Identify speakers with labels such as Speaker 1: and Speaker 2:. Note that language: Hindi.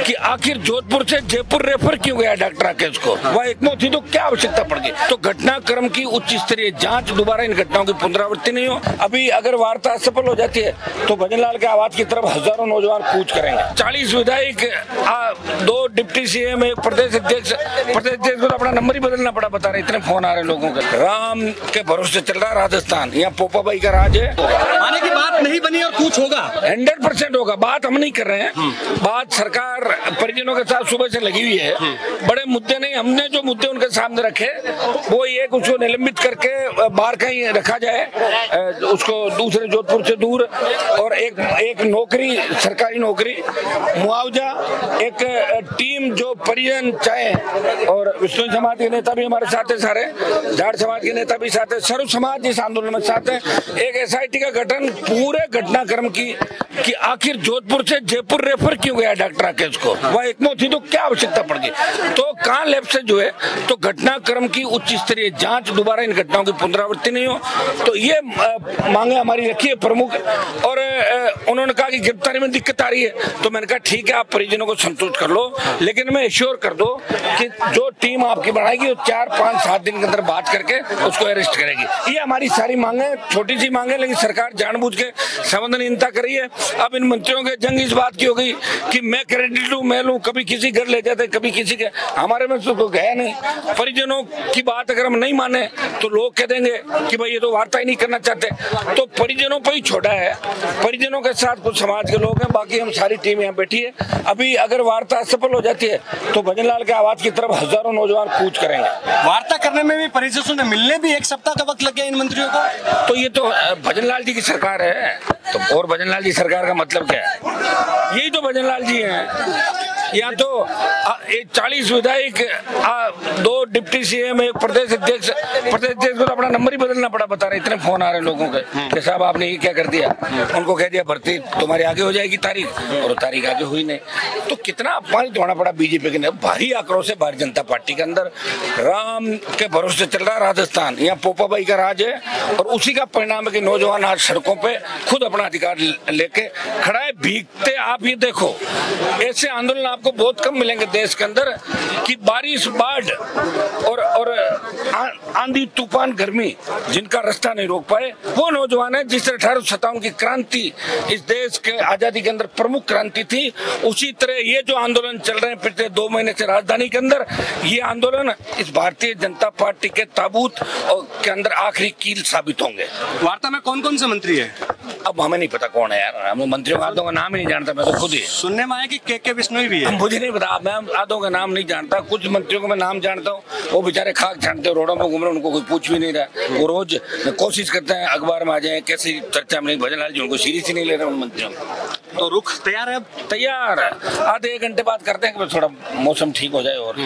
Speaker 1: कि आखिर जोधपुर से जयपुर रेफर क्यों गया डॉक्टर राकेश को, वह एकमो थी तो क्या आवश्यकता पड़ गई। तो घटनाक्रम की उच्च स्तरीय जांच, दोबारा इन घटनाओं की पुनरावृत्ति नहीं हो। अभी अगर वार्ता सफल हो जाती है तो भजनलाल के आवाज की तरफ हजारों नौजवान कूच करेंगे। 40 विधायक, 2 डिप्टी सीएम, एक प्रदेश अध्यक्ष को अपना नंबर ही बदलना पड़ा, बता रहे इतने फोन आ रहे लोगों के। राम के भरोसे चल रहा राजस्थान, यहाँ पोपाबाई का राज है।
Speaker 2: आने की बात नहीं बनी और कुछ होगा,
Speaker 1: 100% होगा। बात हम नहीं कर रहे हैं, बात सरकार परिजनों के साथ सुबह से लगी हुई है। बड़े मुद्दे नहीं, हमने जो मुद्दे उनके सामने रखे वो ये कुछ निलंबित करके बाहर कहीं रखा जाए, उसको दूसरे जोधपुर से दूर, और एक नौकरी, सरकारी नौकरी, मुआवजा, एक टीम जो परिजन चाहे, और विष्णु समाज के नेता भी हमारे साथ है, सारे जाट समाज के नेता भी साथ है, सर्व समाज इस आंदोलन में साथ है। एक SIT का गठन पूरे घटनाक्रम की कि आखिर जोधपुर से जयपुर रेफर क्यों गया डॉक्टर राकेश को, वह एकमो थी तो क्या आवश्यकता पड़ गई। तो कहाँ लेफ्ट से जो है, तो घटनाक्रम की उच्च स्तरीय जांच, दोबारा इन घटनाओं की पुनरावृत्ति नहीं हो। तो ये मांगे हमारी रखी है प्रमुख, और उन्होंने कहा कि गिरफ्तारी में दिक्कत आ रही है, तो मैंने कहा ठीक है, आप परिजनों को संतुष्ट कर लो, लेकिन मैं एश्योर कर दो कि जो टीम आपकी बनाएगी वो 4, 5, 7 दिन के अंदर बात करके उसको अरेस्ट करेगी। ये हमारी सारी मांगे, छोटी सी मांगे, लेकिन सरकार जानबूझ के संवेदनहीनता कर रही है। अब इन मंत्रियों के जंग इस बात की हो गई कि मैं क्रेडिट लूं, मैं लूं, कभी किसी घर ले जाते, कभी किसी के, हमारे में तो गया नहीं। परिजनों की बात अगर हम नहीं माने तो लोग कह देंगे कि भाई ये तो वार्ता ही नहीं करना चाहते, तो परिजनों पर ही छोड़ा है। परिजनों के साथ कुछ समाज के लोग हैं, बाकी हम सारी टीम यहाँ बैठी है। अभी अगर वार्ता सफल हो जाती है तो भजनलाल के आवाज की तरफ हजारों नौजवान कूच करेंगे।
Speaker 2: वार्ता करने में भी, परिजनों से मिलने भी 1 सप्ताह का वक्त लग गया इन मंत्रियों को।
Speaker 1: तो ये तो भजनलाल जी की सरकार है, तो और भजनलाल जी सरकार का मतलब क्या है, यही तो भजनलाल जी हैं। यहाँ तो 40 विधायक, 2 डिप्टी सीएम, एक प्रदेश अध्यक्ष को अपना नंबर ही बदलना पड़ा, बता रहे इतने फोन आ रहे लोगों के कि साहब आपने ये क्या कर दिया। उनको कह दिया भर्ती तुम्हारे आगे हो जाएगी तारीख, और तारीख आगे हुई नहीं। तो कितना अपमानित होना पड़ा बीजेपी के। भारी आक्रोश है भारतीय जनता पार्टी के अंदर। राम के भरोसे चल रहा राजस्थान, यहाँ पोपाबाई का राज है, और उसी का परिणाम है कि नौजवान आज सड़कों पे खुद अपना अधिकार लेके खड़ा है, भीगते। आप ये देखो, ऐसे आंदोलन आपको बहुत कम मिलेंगे देश के अंदर कि बारिश, बाढ़ और आंधी, तूफान, गर्मी जिनका रास्ता नहीं रोक पाए वो नौजवान है। जिस तरह 1857 की क्रांति इस देश के आजादी के अंदर प्रमुख क्रांति थी, उसी तरह ये जो आंदोलन चल रहे हैं पिछले 2 महीने से राजधानी के अंदर, ये आंदोलन इस भारतीय जनता पार्टी के ताबूत के अंदर आखिरी कील साबित होंगे।
Speaker 2: वार्ता में कौन कौन से मंत्री है?
Speaker 1: अब हमें नहीं पता कौन है यार, हम मंत्रियों का आदों का नाम ही नहीं जानता, मैं तो खुद ही।
Speaker 2: सुनने में आया कि के बिश्नोई भी है।
Speaker 1: मुझे नहीं पता, मैं आदों का नाम नहीं जानता। कुछ मंत्रियों को मैं नाम जानता हूँ, वो बेचारे खाक छानते रोडों में घूम रहे, उनको कोई पूछ भी नहीं रहा। वो रोज कोशिश करते हैं अखबार में आ जाए, कैसी चर्चा में नहीं। भजनलाल जी उनको सीरियस ही नहीं ले रहे उन मंत्रियों को।
Speaker 2: तो रुख तैयार है?
Speaker 1: तैयार है, आधे 1 घंटे बाद करते हैं कि थोड़ा मौसम ठीक हो जाए और